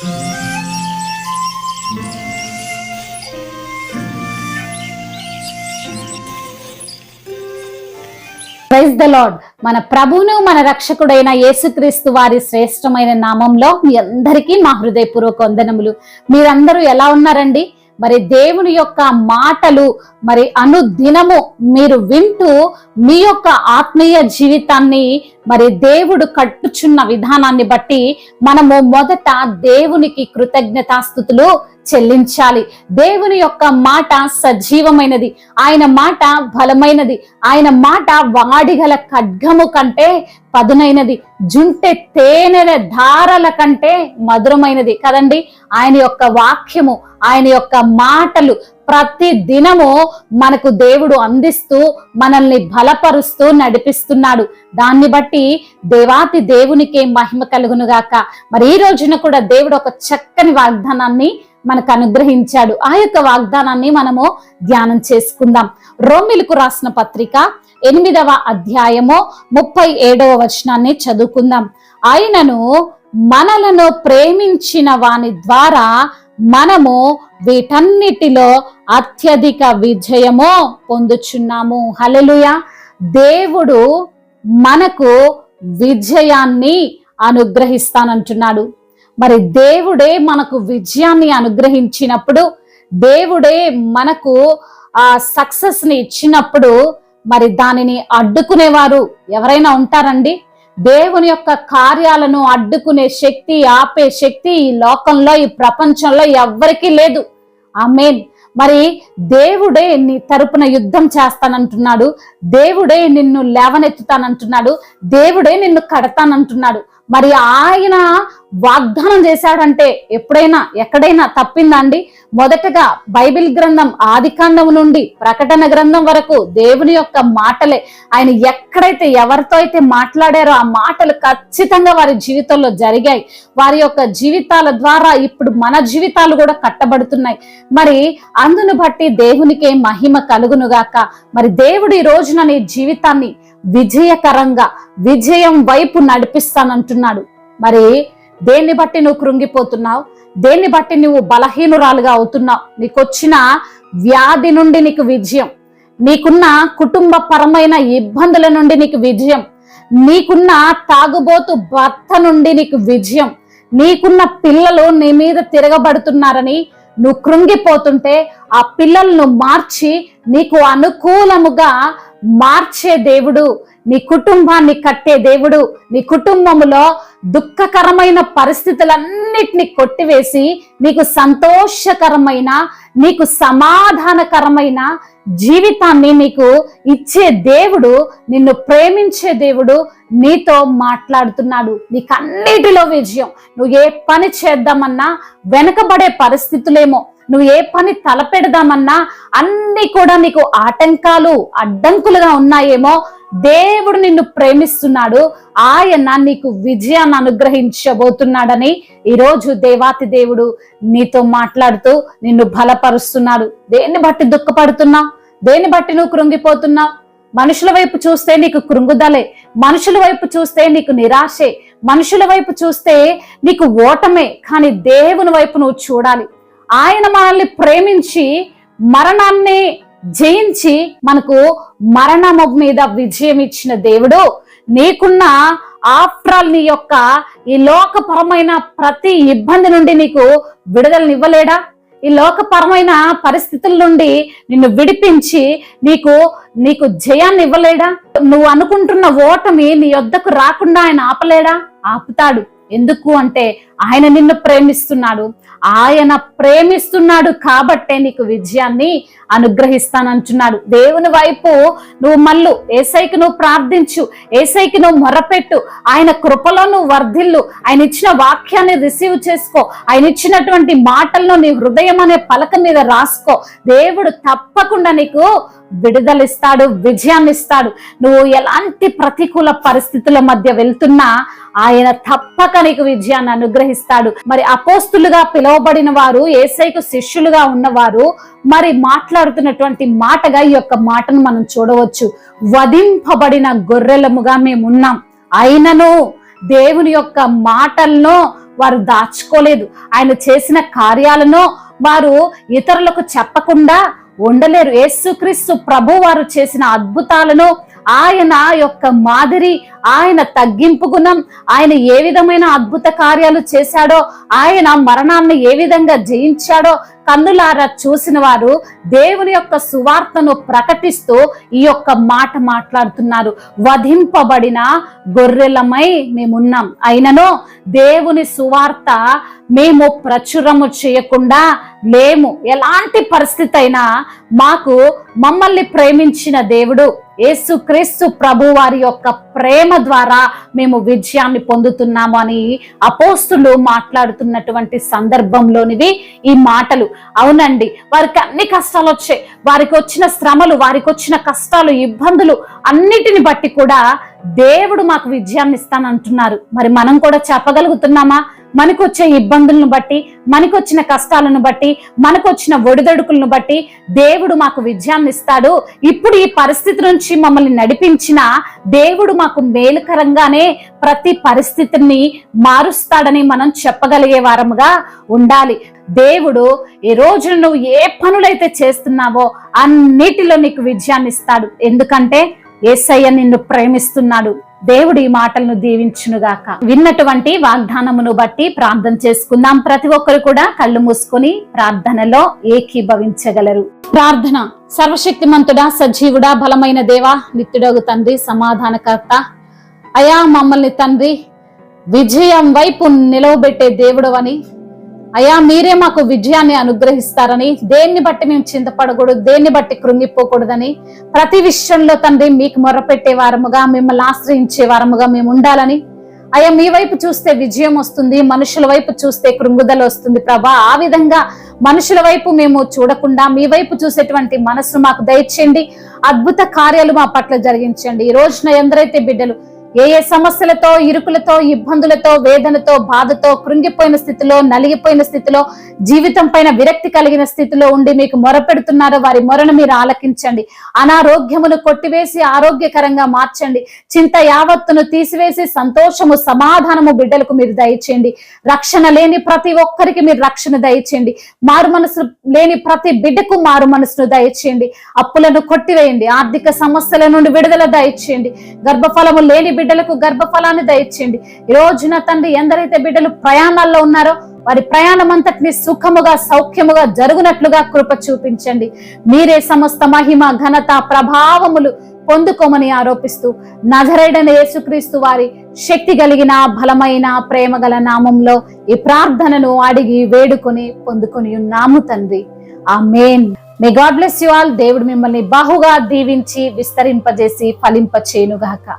Praise the lord. మన ప్రభువును మన రక్షకుడైన యేసుక్రీస్తు వారి శ్రేష్టమైన నామంలో మీ అందరికీ మా హృదయపూర్వక వందనములు. మీరందరూ ఎలా ఉన్నారండి? మరి దేవుని యొక్క మాటలు మరి అనుదినము మీరు వింటూ మీ యొక్క ఆత్మీయ జీవితాన్ని మరి దేవుడు కట్టుచున్న విధానాన్ని బట్టి మనము మొదట దేవునికి కృతజ్ఞతాస్తుతులు చెల్లించాలి. దేవుని యొక్క మాట సజీవమైనది, ఆయన మాట బలమైనది, ఆయన మాట వాడిగల ఖడ్గము కంటే పదునైనది, జుంటె తేనెల ధారల కంటే మధురమైనది కదండి. ఆయన యొక్క వాక్యము, ఆయన యొక్క మాటలు ప్రతి దినము మనకు దేవుడు అందిస్తూ మనల్ని బలపరుస్తూ నడిపిస్తున్నాడు. దాన్ని బట్టి దేవాతి దేవునికే మహిమ కలుగునుగాక. మరి ఈ రోజున కూడా దేవుడు ఒక చక్కని వాగ్దానాన్ని మనకు అనుగ్రహించాడు. ఆ యొక్క వాగ్దానాన్ని మనము ధ్యానం చేసుకుందాం. రోమీయులకు రాసిన పత్రిక 8వ అధ్యాయము 37వ వచనాన్ని చదువుకుందాం. ఆయనను మనలను ప్రేమించిన వాని ద్వారా మనము వీటన్నిటిలో అత్యధిక విజయము పొందుచున్నాము. హల్లెలూయా. దేవుడు మనకు విజయాన్ని అనుగ్రహిస్తానంటున్నాడు. మరి దేవుడే మనకు విజయాన్ని అనుగ్రహించినప్పుడు, దేవుడే మనకు ఆ సక్సెస్ ని ఇచ్చినప్పుడు మరి దానిని అడ్డుకునేవారు ఎవరైనా ఉంటారండి? దేవుని యొక్క కార్యాలను అడ్డుకునే శక్తి, ఆపే శక్తి ఈ లోకంలో, ఈ ప్రపంచంలో ఎవ్వరికీ లేదు. ఆమేన్. మరి దేవుడే నీ తరపున యుద్ధం చేస్తానంటున్నాడు, దేవుడే నిన్ను లేవనెత్తుతానంటున్నాడు, దేవుడే నిన్ను కడతానంటున్నాడు. మరి ఆయన వాగ్దానం చేశాడంటే ఎప్పుడైనా ఎక్కడైనా తప్పిందండి? మొదటగా బైబిల్ గ్రంథం ఆదికాండం నుండి ప్రకటన గ్రంథం వరకు దేవుని యొక్క మాటలే. ఆయన ఎక్కడైతే ఎవరితో అయితే మాట్లాడారో ఆ మాటలు ఖచ్చితంగా వారి జీవితంలో జరిగాయి. వారి యొక్క జీవితాల ద్వారా ఇప్పుడు మన జీవితాలు కూడా కట్టబడుతున్నాయి. మరి అందును బట్టి దేవునికే మహిమ కలుగునుగాక. మరి దేవుడు ఈ రోజున నీ జీవితాన్ని విజయకరంగా విజయం వైపు నడిపిస్తానంటున్నాడు. మరి దేన్ని బట్టి నువ్వు కృంగిపోతున్నావు? దేన్ని బట్టి నువ్వు బలహీనురాలుగా అవుతున్నావు? నీకొచ్చిన వ్యాధి నుండి నీకు విజయం, నీకున్న కుటుంబ పరమైన ఇబ్బందుల నుండి నీకు విజయం, నీకున్న తాగుబోతు భర్త నుండి నీకు విజయం, నీకున్న పిల్లలు నీ మీద తిరగబడుతున్నారని నువ్వు కృంగిపోతుంటే ఆ పిల్లలను మార్చి నీకు అనుకూలముగా మార్చే దేవుడు, నీ కుటుంబాన్ని కట్టే దేవుడు, నీ కుటుంబములో దుఃఖకరమైన పరిస్థితులన్నిటిని కొట్టివేసి నీకు సంతోషకరమైన, నీకు సమాధానకరమైన జీవితాన్ని నీకు ఇచ్చే దేవుడు, నిన్ను ప్రేమించే దేవుడు నీతో మాట్లాడుతున్నాడు. నీకన్నిటిలో విజయం. నువ్వు ఏ పని చేద్దామన్నా వెనకబడే పరిస్థితులేమో, నువ్వు ఏ పని తలపెడదామన్నా అన్ని కూడా నీకు ఆటంకాలు అడ్డంకులుగా ఉన్నాయేమో, దేవుడు నిన్ను ప్రేమిస్తున్నాడు. ఆయన నీకు విజయాన్ని అనుగ్రహించబోతున్నాడని ఈరోజు దేవాతి దేవుడు నీతో మాట్లాడుతూ నిన్ను బలపరుస్తున్నాడు. దేన్ని బట్టి దుఃఖపడుతున్నావు? దేన్ని బట్టి నువ్వు కృంగిపోతున్నావు? మనుషుల వైపు చూస్తే నీకు కృంగుదలే, మనుషుల వైపు చూస్తే నీకు నిరాశే, మనుషుల వైపు చూస్తే నీకు ఓటమే. కానీ దేవుని వైపు నువ్వు చూడాలి. ఆయన మనల్ని ప్రేమించి మరణాన్ని జయించి మనకు మరణము మీద విజయం ఇచ్చిన దేవుడు నీకున్న ఆఫ్టర్ ఆల్ నీ యొక్క ఈ లోకపరమైన ప్రతి ఇబ్బంది నుండి నీకు విడుదలనివ్వలేడా? ఈ లోకపరమైన పరిస్థితుల నుండి నిన్ను విడిపించి నీకు జయాన్ని ఇవ్వలేడా? నువ్వు అనుకుంటున్న ఓటమి నీ యొద్దకు రాకుండా ఆయన ఆపలేడా? ఆపుతాడు. ఎందుకు అంటే ఆయన నిన్ను ప్రేమిస్తున్నాడు. ఆయన ప్రేమిస్తున్నాడు కాబట్టే నీకు విజయాన్ని అనుగ్రహిస్తానంటున్నాడు. దేవుని వైపు నువ్వు మల్లు, ఏసైకి నువ్వు ప్రార్థించు, ఏసైకి నువ్వు మొరపెట్టు, ఆయన కృపలో నువ్వు వర్ధిల్లు, ఆయన ఇచ్చిన వాక్యాన్ని రిసీవ్ చేసుకో, ఆయన ఇచ్చినటువంటి మాటలను నీ హృదయం అనే పలక మీద రాసుకో. దేవుడు తప్పకుండా నీకు విడుదలిస్తాడు, విజయాన్ని ఇస్తాడు. నువ్వు ఎలాంటి ప్రతికూల పరిస్థితుల మధ్య వెళ్తున్నా ఆయన తప్పక నీకు విజయాన్ని అనుగ్రహిస్తాడు. మరి అపోస్తులుగా పిలువబడిన వారు, యేసయ్యకు శిష్యులుగా ఉన్నవారు మరి మాట్లాడుతున్నటువంటి మాటగా ఈ యొక్క మాటను మనం చూడవచ్చు. వధింపబడిన గొర్రెలముగా మేము ఉన్నాం, అయినను దేవుని యొక్క మాటలను వారు దాచుకోలేదు. ఆయన చేసిన కార్యాలను వారు ఇతరులకు చెప్పకుండా ఉండలేరు. యేసుక్రీస్తు ప్రభు వారు చేసిన అద్భుతాలను, ఆయన యొక్క మాదిరి, ఆయన తగ్గింపు గుణం, ఆయన ఏ విధమైన అద్భుత కార్యాలు చేశాడో, ఆయన మరణాన్ని ఏ విధంగా జయించాడో కన్నులారా చూసిన వారు దేవుని యొక్క సువార్తను ప్రకటిస్తూ ఈ యొక్క మాట మాట్లాడుతున్నారు. వధింపబడిన గొర్రెలమై మేమున్నాం, అయినను దేవుని సువార్త మేము ప్రచురము చేయకుండా లేము. ఎలాంటి పరిస్థితి అయినా మమ్మల్ని ప్రేమించిన దేవుడు యేసుక్రీస్తు ప్రభు వారి యొక్క ప్రేమ ద్వారా మేము విజయాన్ని పొందుతున్నాము అని అపోస్తులు మాట్లాడుతున్నటువంటి సందర్భంలోనివి ఈ మాటలు. అవునండి, వారికి అన్ని కష్టాలు వచ్చాయి, వారికి వచ్చిన శ్రమలు, వారికి వచ్చిన కష్టాలు, ఇబ్బందులు అన్నిటిని బట్టి కూడా దేవుడు మాకు విజయాన్ని ఇస్తానంటున్నారు. మరి మనం కూడా చెప్పగలుగుతున్నామా? మనకొచ్చే ఇబ్బందులను బట్టి, మనకొచ్చిన కష్టాలను బట్టి, మనకొచ్చిన ఒడిదొడుకులను బట్టి దేవుడు మాకు విజయాన్ని ఇస్తాడు, ఇప్పుడు ఈ పరిస్థితి నుంచి మమ్మల్ని నడిపించిన దేవుడు మాకు మేలుకరంగానే ప్రతి పరిస్థితిని మారుస్తాడని మనం చెప్పగలిగే వారముగా ఉండాలి. దేవుడు ఈ రోజు నువ్వు ఏ పనులైతే చేస్తున్నావో అన్నిటిలో నీకు విజయాన్ని ఇస్తాడు. ఎందుకంటే యేసయ్య నిన్ను ప్రేమిస్తున్నాడు. దేవుడు ఈ మాటలను దీవించునుగాక. విన్నటువంటి వాగ్దానమును బట్టి ప్రార్థన చేసుకుందాం. ప్రతి ఒక్కరు కూడా కళ్ళు మూసుకొని ప్రార్థనలో ఏకీభవించగలరు. ప్రార్థన. సర్వశక్తిమంతుడా, సజీవుడా, బలమైన దేవా, నిత్యుడగు తండ్రి, సమాధానకర్త అయా, మమ్మల్ని తండ్రి విజయం వైపు నిలవబెట్టే దేవుడు అని అయ్యా, మీరే మాకు విజయాన్ని అనుగ్రహిస్తారని, దేన్ని బట్టి మేము చింతపడకూడదు, దేన్ని బట్టి కృంగిపోకూడదని, ప్రతి విషయంలో తండ్రి మీకు మొర్రపెట్టే వారముగా, మిమ్మల్ని ఆశ్రయించే వారముగా మేము ఉండాలని అయ్యా, మీ వైపు చూస్తే విజయం వస్తుంది, మనుషుల వైపు చూస్తే కృంగుదల వస్తుంది ప్రభా. ఆ విధంగా మనుషుల వైపు మేము చూడకుండా మీ వైపు చూసేటువంటి మనసును మాకు దయచేయండి. అద్భుత కార్యాలు మా పట్ల జరిగించండి. ఈ రోజున ఎందరైతే బిడ్డలు ఏ సమస్యలతో, ఇరుకులతో, ఇబ్బందులతో, వేదనతో, బాధతో, కృంగిపోయిన స్థితిలో, నలిగిపోయిన స్థితిలో, జీవితం పైన విరక్తి కలిగిన స్థితిలో ఉండి మీకు మొరపెడుతున్నారో వారి మొరను మీరు ఆలకించండి. అనారోగ్యమును కొట్టివేసి ఆరోగ్యకరంగా మార్చండి. చింత యావత్తును తీసివేసి సంతోషము, సమాధానము బిడ్డలకు మీరు దయచేయండి. రక్షణ లేని ప్రతి ఒక్కరికి మీరు రక్షణ దయచేయండి. మారు మనసు లేని ప్రతి బిడ్డకు మారు మనసును దయచేయండి. అప్పులను కొట్టివేయండి. ఆర్థిక సమస్యల నుండి విడుదల దయచేయండి. గర్భఫలము లేని బిడ్డలకు గర్భఫలాన్ని దయచేయండి. ఈ రోజున తండ్రి ఎందరైతే బిడ్డలు ప్రయాణాల్లో ఉన్నారో వారి ప్రయాణం అంతటిని సుఖముగా, సౌఖ్యముగా జరుగునట్లుగా కృప చూపించండి. మీరే సమస్త మహిమ, ఘనత, ప్రభావములు పొందుకోమని ఆరోపిస్తూ నజరేయుడైన యేసుక్రీస్తు వారి శక్తి కలిగిన, బలమైన, ప్రేమ గల నామంలో ఈ ప్రార్థనను అడిగి వేడుకొని పొందుకొని ఉన్నాము తండ్రి. Amen. May God bless you all. దేవుడు మిమ్మల్ని బహుగా దీవించి విస్తరింపజేసి ఫలింపచేయునుగాక.